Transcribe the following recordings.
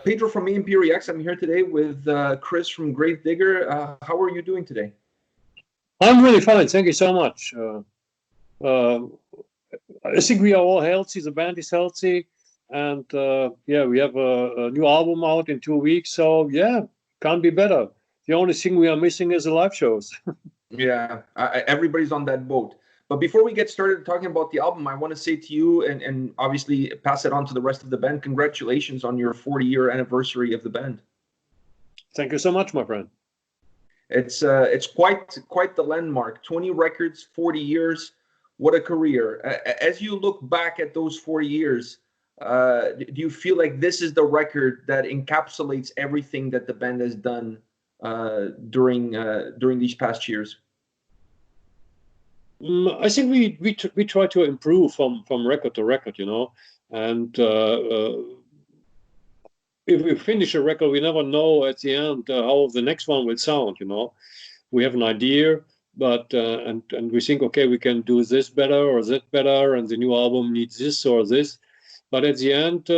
Pedro from A&P-REACTS. I'm here today with Chris from Gravedigger. How are you doing today? I'm really fine. Thank you so much. I think we are all healthy. The band is healthy. And yeah, we have a new album out in 2 weeks. So yeah, can't be better. The only thing we are missing is the live shows. Yeah, everybody's on that boat. But before we get started talking about the album, I want to say to you and obviously pass it on to the rest of the band, congratulations on your 40-year anniversary of the band. Thank you so much, my friend. It's quite the landmark. 20 records, 40 years. What a career. As you look back at those 40 years, do you feel like this is the record that encapsulates everything that the band has done during these past years? I think we try to improve from record to record, you know, and if we finish a record, we never know at the end how the next one will sound, you know. We have an idea, but and we think, okay, we can do this better or that better, and the new album needs this or this. But at the end,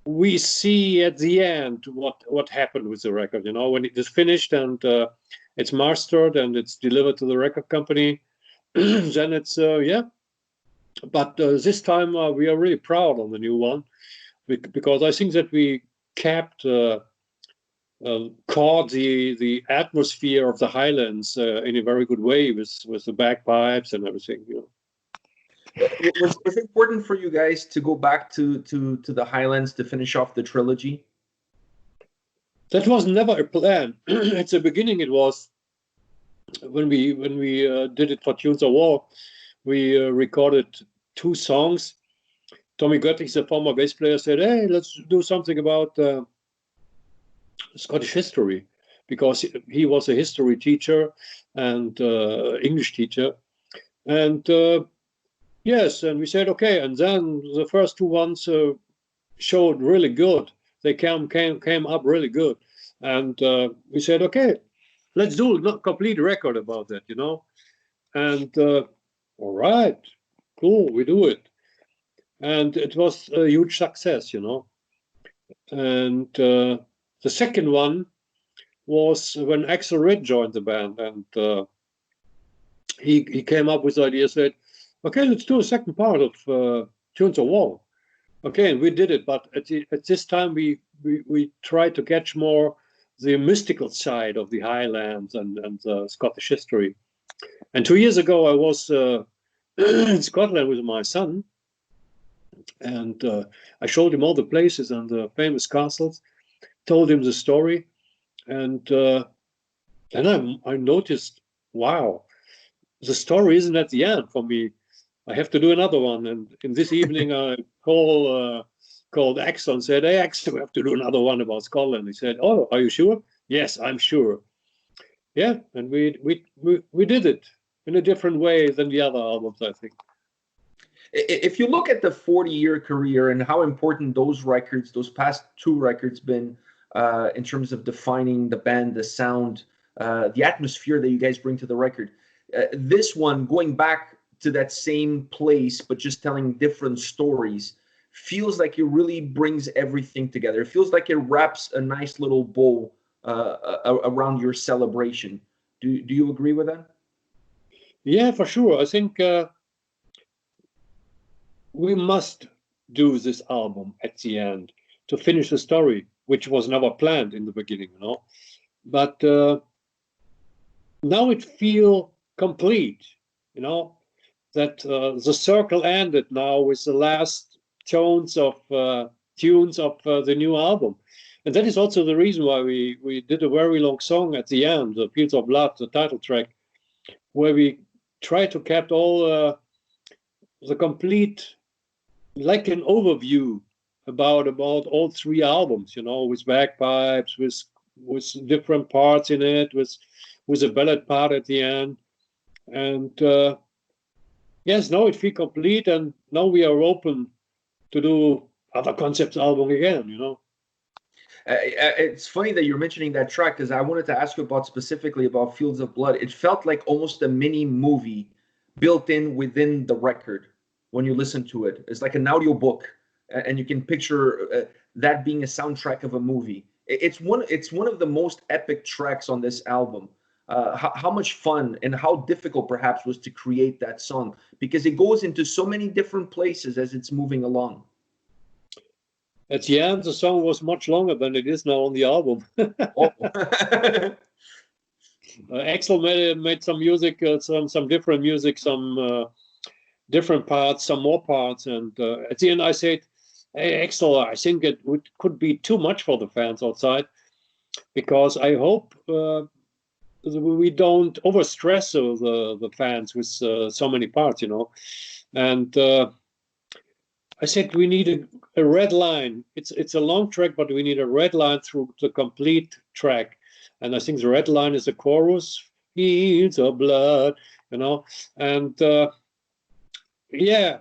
we see at the end what happened with the record, you know, when it is finished and it's mastered and it's delivered to the record company, then it's yeah. But this time we are really proud on the new one, because I think that we kept caught the atmosphere of the Highlands in a very good way with the bagpipes and everything, you know. Was it important for you guys to go back to the Highlands to finish off the trilogy? That was never a plan. At the beginning, it was when we did it for Tunes of War. We recorded 2 songs. Tommy Göttich, the former bass player, said, "Hey, let's do something about Scottish history," because he was a history teacher and English teacher, and yes, and we said okay. And then the first 2 ones showed really good. They came up really good, and we said okay, let's do a complete record about that, you know. And all right, cool, we do it. And it was a huge success, you know. And the second one was when Axel Ridd joined the band, and he came up with the idea, said, okay, let's do a second part of Tunes of War. Okay, and we did it, but at this time we tried to catch more the mystical side of the Highlands and Scottish history. And 2 years ago I was in Scotland with my son, and I showed him all the places and the famous castles, told him the story, and then I noticed, wow, the story isn't at the end for me. I have to do another one. And in this evening, I called Axel and said, "Hey, Axel, we have to do another one about Scotland." He said, "Oh, are you sure?" "Yes, I'm sure." Yeah, and we did it in a different way than the other albums, I think. If you look at the 40-year career and how important those records, those past 2 records, been in terms of defining the band, the sound, the atmosphere that you guys bring to the record, this one, going back to that same place but just telling different stories, feels like it really brings everything together. It feels like it wraps a nice little bow around your celebration. Do you agree with that? Yeah, for sure. I think we must do this album at the end to finish the story, which was never planned in the beginning, you know. But now it feels complete, you know, that the circle ended now with the last tunes of the new album. And that is also the reason why we did a very long song at the end, the Fields of Blood, the title track, where we try to capture all the complete, like an overview about all 3 albums, you know, with bagpipes, with different parts in it, with a ballad part at the end. And yes, now it feels complete, and now we are open to do other concept album again, you know. It's funny that you're mentioning that track, because I wanted to ask you specifically about Fields of Blood. It felt like almost a mini movie built in within the record when you listen to it. It's like an audio book, and you can picture that being a soundtrack of a movie. It's one of the most epic tracks on this album. How much fun and how difficult perhaps was to create that song, because it goes into so many different places as it's moving along. At the end, the song was much longer than it is now on the album. Oh. Axel made some music, some different music, some different parts, some more parts, and at the end I said, "Hey, Axel, I think could be too much for the fans outside, because I hope we don't overstress the fans with so many parts, you know." And I said we need a red line. It's a long track, but we need a red line through the complete track. And I think the red line is the chorus, "Fields of blood," you know. And yeah,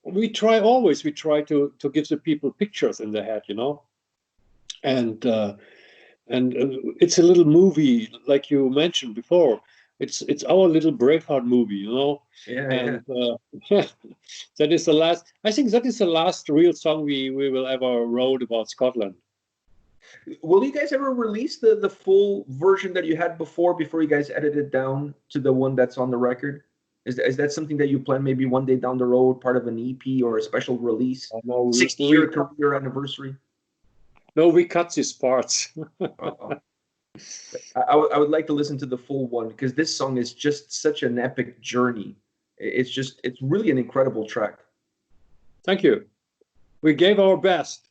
we try to give the people pictures in their head, you know. And it's a little movie, like you mentioned before. It's our little Braveheart movie, you know. Yeah, and that is the last. I think that is the last real song we will ever wrote about Scotland. Will you guys ever release the full version that you had before you guys edit it down to the one that's on the record? Is that something that you plan maybe one day down the road, part of an EP or a special release? No, 60-year career anniversary? No, we cut these parts. I would like to listen to the full one, because this song is just such an epic journey. It's really an incredible track. Thank you. We gave our best.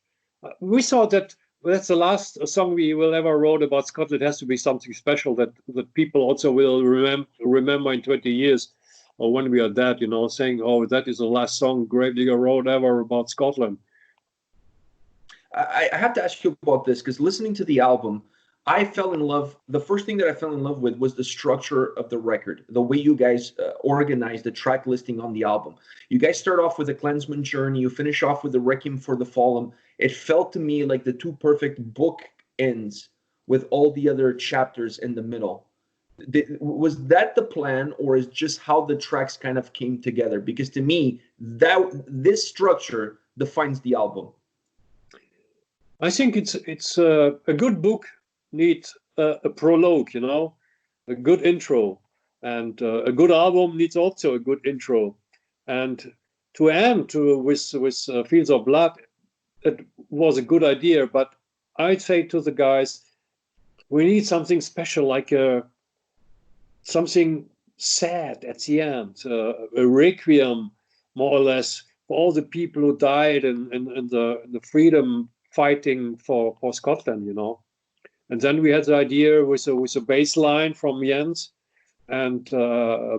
We thought that that's the last song we will ever wrote about Scotland. It has to be something special that people also will remember in 20 years, or when we are dead, you know, saying, "Oh, that is the last song Gravedigger wrote ever about Scotland." I have to ask you about this, because listening to the album, I fell in love. The first thing that I fell in love with was the structure of the record, the way you guys organized the track listing on the album. You guys start off with a Clansman Journey, you finish off with the Requiem for the Fallen. It felt to me like the two perfect book ends with all the other chapters in the middle. Was that the plan, or is just how the tracks kind of came together? Because to me, this structure defines the album. I think it's a good book needs a prologue, you know, a good intro, and a good album needs also a good intro. And to end with Fields of Blood, it was a good idea, but I'd say to the guys, we need something special, like something sad at the end, a requiem, more or less, for all the people who died in the freedom fighting for Scotland, you know. And then we had the idea with a bass line from Jens, and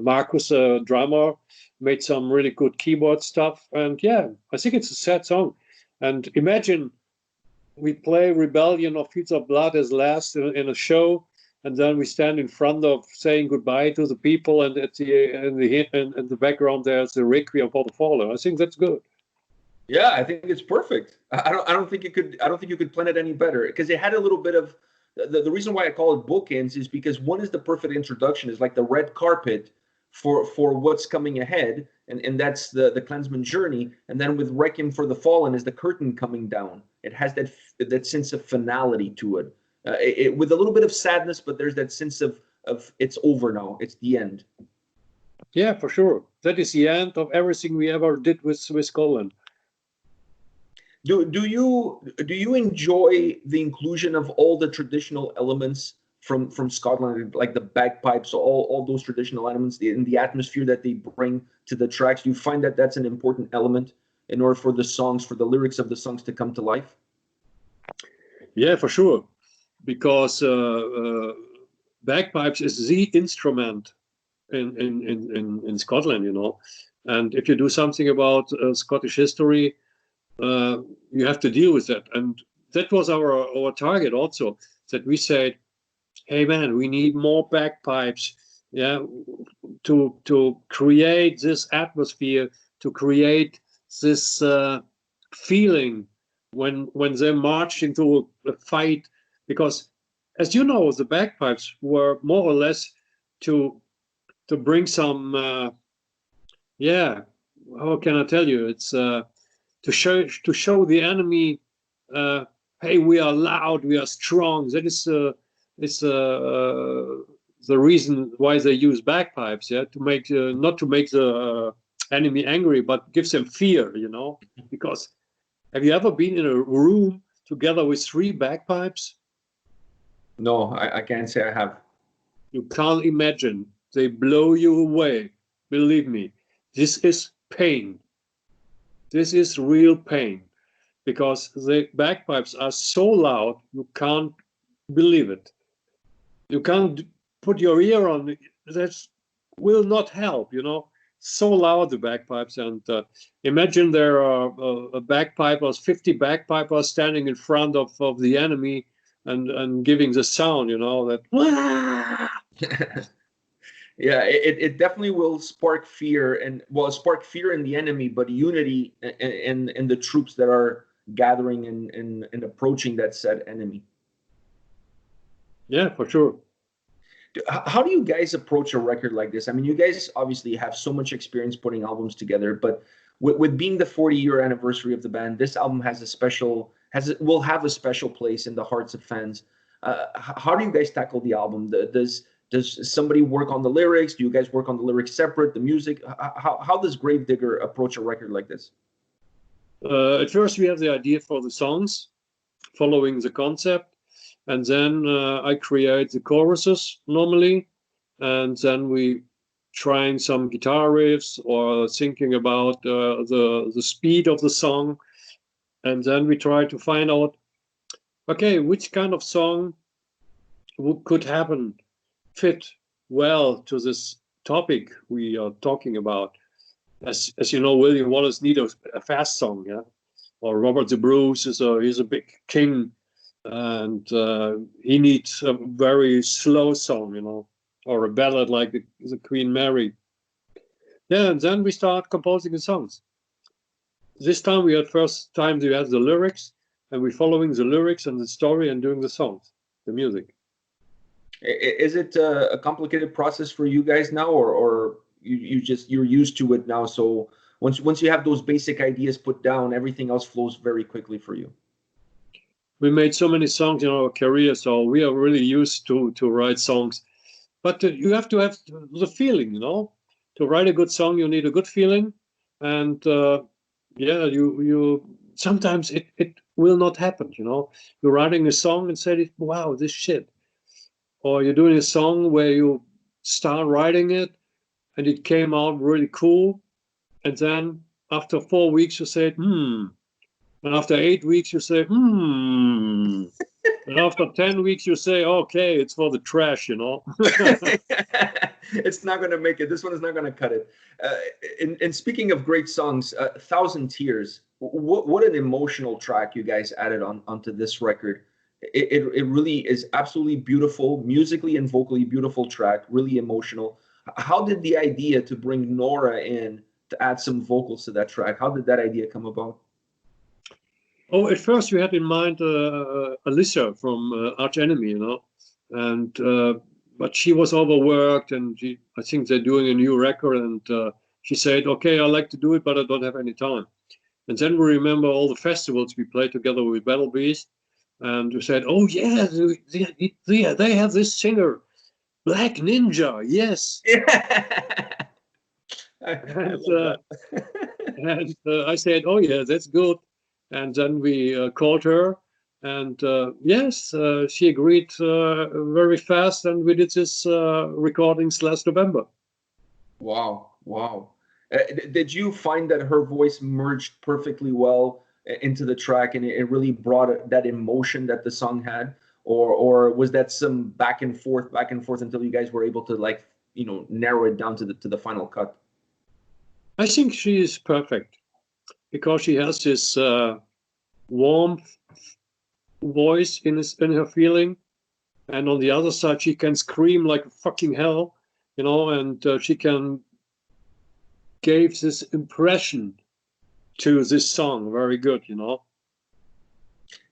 Marcus, a drummer, made some really good keyboard stuff. And yeah, I think it's a sad song. And imagine we play Rebellion of Fields of Blood as last in a show, and then we stand in front of saying goodbye to the people, and in the background there's the Requiem for the Fallen. I think that's good. Yeah, I think it's perfect. I don't think you could plan it any better, because it had a little bit of the reason why I call it bookends is because one is the perfect introduction, is like the red carpet for what's coming ahead, and that's the Clansman Journey, and then with Requiem for the Fallen is the curtain coming down. It has that sense of finality to it, with a little bit of sadness, but there's that sense of it's over now, it's the end. Yeah, for sure. That is the end of everything we ever did with Scotland. Do you enjoy the inclusion of all the traditional elements from Scotland, like the bagpipes, all those traditional elements, in the atmosphere that they bring to the tracks? Do you find that that's an important element in order for the songs, for the lyrics of the songs to come to life? Yeah, for sure, because bagpipes is the instrument in Scotland, you know. And if you do something about Scottish history, you have to deal with that. And that was our target also, that we said, hey man, we need more bagpipes, yeah, to create this atmosphere, to create this feeling when they marched into a fight. Because as you know, the bagpipes were more or less to bring some yeah, how can I tell you, it's to show the enemy, hey, we are loud, we are strong. That is the reason why they use bagpipes, yeah, to make not to make the enemy angry, but gives them fear, you know. Because have you ever been in a room together with 3 bagpipes? No, I can't say I have. You can't imagine. They blow you away. Believe me, this is pain. This is real pain, because the bagpipes are so loud you can't believe it. You can't put your ear on it. That will not help, you know. So loud, the bagpipes. And imagine there are bagpipers, 50 bagpipers standing in front of the enemy and giving the sound, you know, that. Yeah, it definitely will spark fear, and well, spark fear in the enemy, but unity in the troops that are gathering and approaching that said enemy. Yeah, for sure. How do you guys approach a record like this? I mean, you guys obviously have so much experience putting albums together, but with being the 40-year anniversary of the band, this album has a special will have a special place in the hearts of fans. How do you guys tackle the album? Does somebody work on the lyrics? Do you guys work on the lyrics separate? The music? How does Gravedigger approach a record like this? At first, we have the idea for the songs, following the concept. And then I create the choruses normally, and then we trying some guitar riffs or thinking about the speed of the song, and then we try to find out, okay, which kind of song could fit well to this topic we are talking about. As you know, William Wallace needs a fast song, yeah, or Robert the Bruce is a big king. And he needs a very slow song, you know, or a ballad like the Queen Mary. Yeah, and then we start composing the songs. This time we had the lyrics, and we're following the lyrics and the story and doing the songs, the music. Is it a complicated process for you guys now, or you're used to it now? So once you have those basic ideas put down, everything else flows very quickly for you. We made so many songs in our career, so we are really used to write songs. But you have to have the feeling, you know. To write a good song, you need a good feeling, and yeah, you sometimes it will not happen, you know. You're writing a song and say, "Wow, this shit," or you're doing a song where you start writing it, and it came out really cool, and then after 4 weeks you say, and after 8 weeks, you say, And after 10 weeks, you say, okay, it's for the trash, you know. It's not going to make it. This one is not going to cut it. And speaking of great songs, Thousand Tears, what an emotional track you guys added onto this record. It really is absolutely beautiful, musically and vocally beautiful track, really emotional. How did the idea to bring Nora in to add some vocals to that track, how did that idea come about? Oh, at first we had in mind Alyssa from Arch Enemy, you know, and but she was overworked, and I think they're doing a new record, and she said, "Okay, I like to do it, but I don't have any time." And then we remember all the festivals we played together with Battle Beast, and we said, "Oh yeah, they have this singer, Black Ninja, yes." And I said, "Oh yeah, that's good." And then we called her, and yes, she agreed very fast, and we did this recordings last November. Wow, wow. Did you find that her voice merged perfectly well into the track, and it really brought that emotion that the song had? Or was that some back and forth until you guys were able to, like, you know, narrow it down to the final cut? I think she is perfect because she has this warm voice in her feeling, and on the other side she can scream like fucking hell, you know, and she can give this impression to this song very good, you know.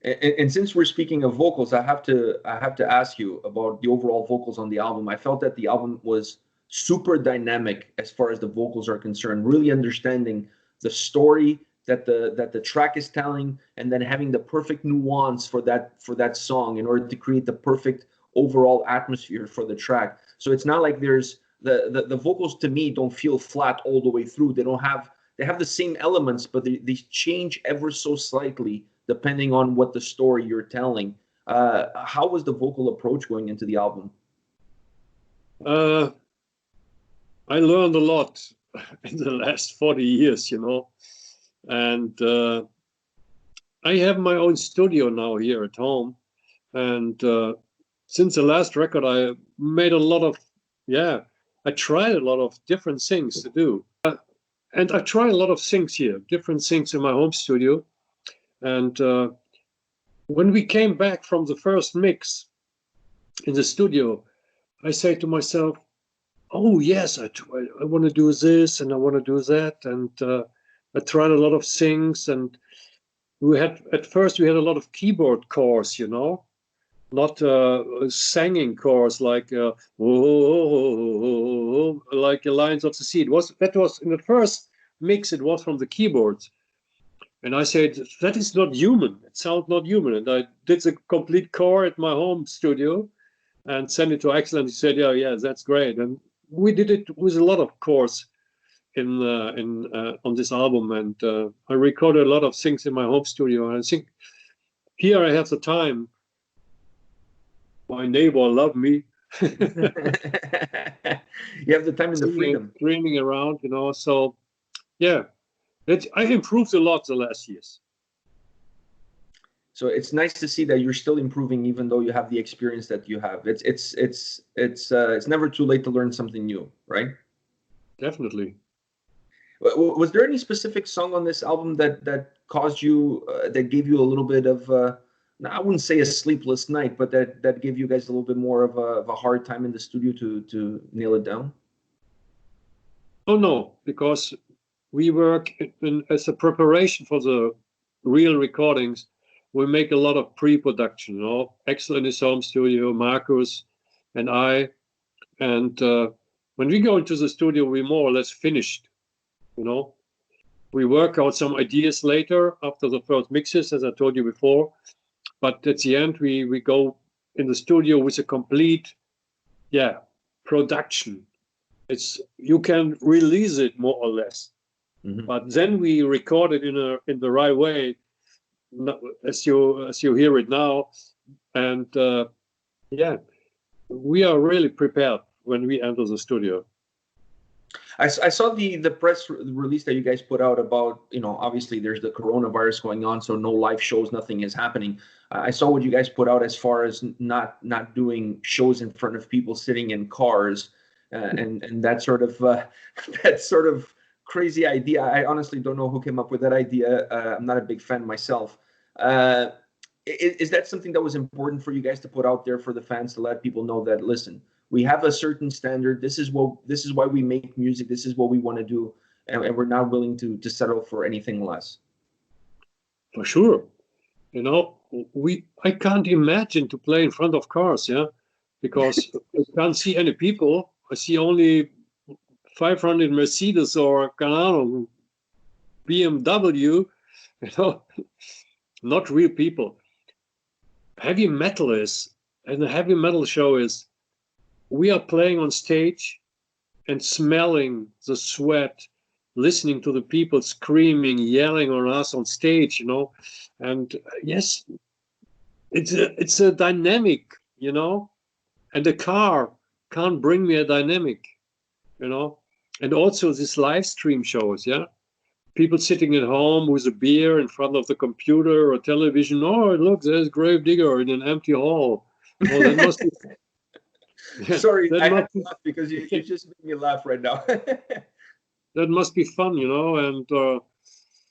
And since we're speaking of vocals, I have to ask you about the overall vocals on the album. I felt that the album was super dynamic as far as the vocals are concerned, really understanding the story that the track is telling, and then having the perfect nuance for that song in order to create the perfect overall atmosphere for the track. So it's not like there's the vocals, to me, don't feel flat all the way through. They have the same elements, but they change ever so slightly depending on what the story you're telling. How was the vocal approach going into the album? I learned a lot in the last 40 years, and I have my own studio now here at home. And since the last record, I made a lot of, I tried a lot of different things to do. And I try a lot of things here, different things in my home studio. And when we came back from the first mix in the studio, I say to myself, oh, yes, I want to do this and I want to do that. And I tried a lot of things. And at first we had a lot of keyboard chords, not singing chords like like Lines of the Sea. That was in the first mix. It was from the keyboards, and I said that is not human. It sounds not human. And I did the complete core at my home studio, and sent it to Axel. And he said, "Yeah, that's great." And we did it with a lot of chords on this album, and I recorded a lot of things in my home studio. And I think here I have the time. My neighbor loved me. You have the time and the freedom. Dreaming around, So, yeah, I improved a lot the last years. So it's nice to see that you're still improving, even though you have the experience that you have. It's never too late to learn something new, right? Definitely. Was there any specific song on this album that caused you, that gave you a little bit of I wouldn't say a sleepless night, but that gave you guys a little bit more of a hard time in the studio to nail it down? Oh, no, because we work as a preparation for the real recordings. We make a lot of pre-production, Axel in his home studio, Marcus and I. And when we go into the studio, we're more or less finished, We work out some ideas later after the first mixes, as I told you before. But at the end, we go in the studio with a complete, production. You can release it more or less, but then we record it in the right way, as you hear it now, and we are really prepared when we enter the studio. I saw the press release that you guys put out about, obviously there's the coronavirus going on, so no live shows, nothing is happening. I saw what you guys put out as far as not doing shows in front of people sitting in cars, and that sort of crazy idea. I honestly don't know who came up with that idea. I'm not a big fan myself. Is that something that was important for you guys to put out there for the fans, to let people know that, listen, we have a certain standard. This is why we make music. This is what we want to do, and we're not willing to settle for anything less. For sure, I can't imagine to play in front of cars, because I can't see any people. I see only 500 Mercedes or BMW, not real people. Heavy metal and the heavy metal show is. We are playing on stage and smelling the sweat, listening to the people screaming, yelling on us on stage, And yes, it's a dynamic, And the car can't bring me a dynamic, And also these live stream shows, People sitting at home with a beer in front of the computer or television. Oh, look, there's Gravedigger in an empty hall. Oh, that must be... Sorry, I have to laugh because you just made me laugh right now. That must be fun, and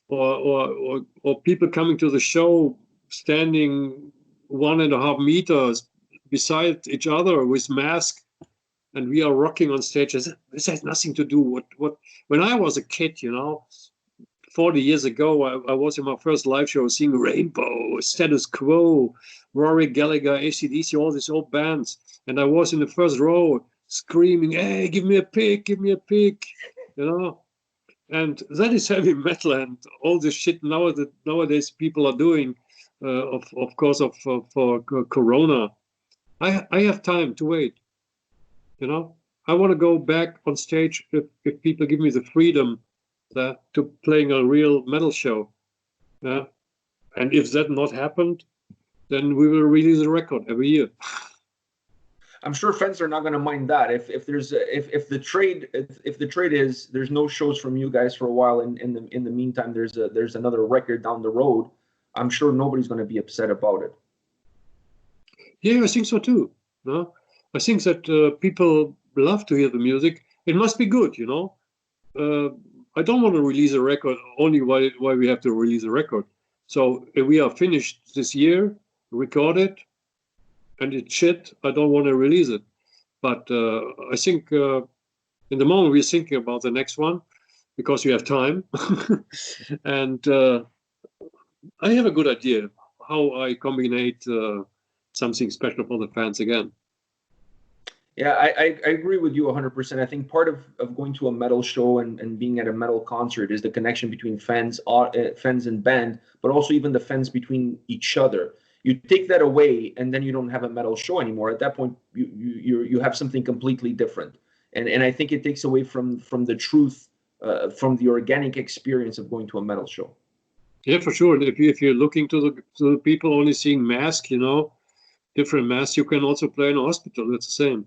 or people coming to the show standing 1.5 meters beside each other with masks, and we are rocking on stage. This has nothing to do what when I was a kid, 40 years ago, I was in my first live show seeing Rainbow, Status Quo, Rory Gallagher, AC/DC, all these old bands. And I was in the first row screaming, hey, give me a pick, give me a pick, And that is heavy metal, and all this shit nowadays people are doing, of course, for Corona. I have time to wait. You know, I want to go back on stage if people give me the freedom to playing a real metal show. Yeah, and if that not happened, then we will release a record every year. I'm sure fans are not going to mind that. If the trade is there's no shows from you guys for a while, and in the meantime there's another record down the road, I'm sure nobody's going to be upset about it. Yeah, I think so too. No, I think that people love to hear the music. It must be good, you know. I don't want to release a record only why we have to release a record. So if we are finished this year, record it, and it's shit, I don't want to release it. But I think in the moment we're thinking about the next one because we have time. And I have a good idea how I combine something special for the fans again. Yeah, I agree with you 100%. I think part of going to a metal show and being at a metal concert is the connection between fans and band, but also even the fans between each other. You take that away, and then you don't have a metal show anymore. At that point, you have something completely different, and I think it takes away from the truth, from the organic experience of going to a metal show. Yeah, for sure. If you're looking to the people only seeing masks, you know, different masks, you can also play in a hospital. That's the same.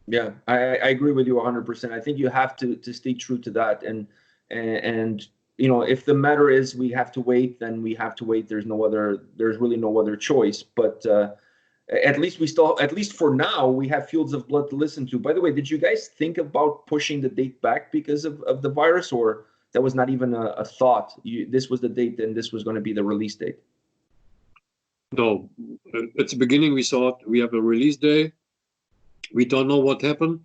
Yeah, I agree with you 100%. I think you have to stay true to that, and you know, if the matter is we have to wait, then we have to wait. There's really no other choice. But at least for now, we have Fields of Blood to listen to. By the way, did you guys think about pushing the date back because of the virus, or that was not even a thought? This was the date, and this was going to be the release date. No, at the beginning we thought we have a release day. We don't know what happened.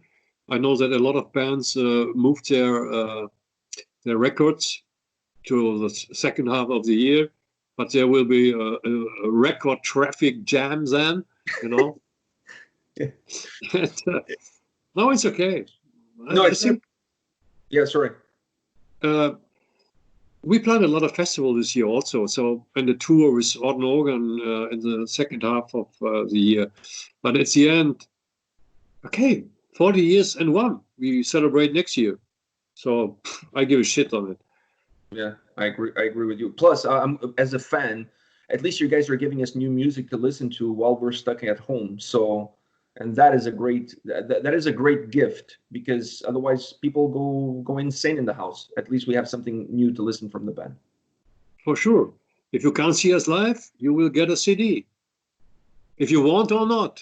I know that a lot of bands moved their records to the second half of the year, but there will be a record traffic jam then, you know. And, no, it's okay. No, I think. Yeah, sorry. We planned a lot of festivals this year also. So, and the tour with Orton Organ in the second half of the year. But at the end, okay, 40 years and one. We celebrate next year. So I give a shit on it. Yeah, I agree with you. Plus, as a fan, at least you guys are giving us new music to listen to while we're stuck at home. So, and that is a great gift, because otherwise people go insane in the house. At least we have something new to listen from the band. For sure. If you can't see us live, you will get a CD. If you want or not.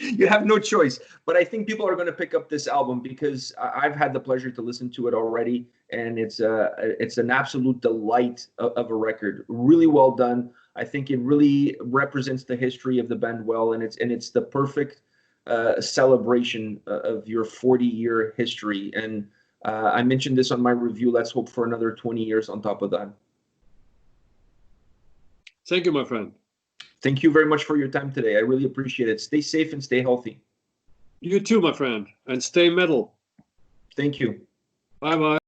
You have no choice. But I think people are going to pick up this album because I've had the pleasure to listen to it already, and it's an absolute delight of a record. Really well done. I think it really represents the history of the band well, and it's the perfect celebration of your 40-year history. And I mentioned this on my review. Let's hope for another 20 years on top of that. Thank you, my friend. Thank you very much for your time today. I really appreciate it. Stay safe and stay healthy. You too, my friend, and stay metal. Thank you. Bye-bye.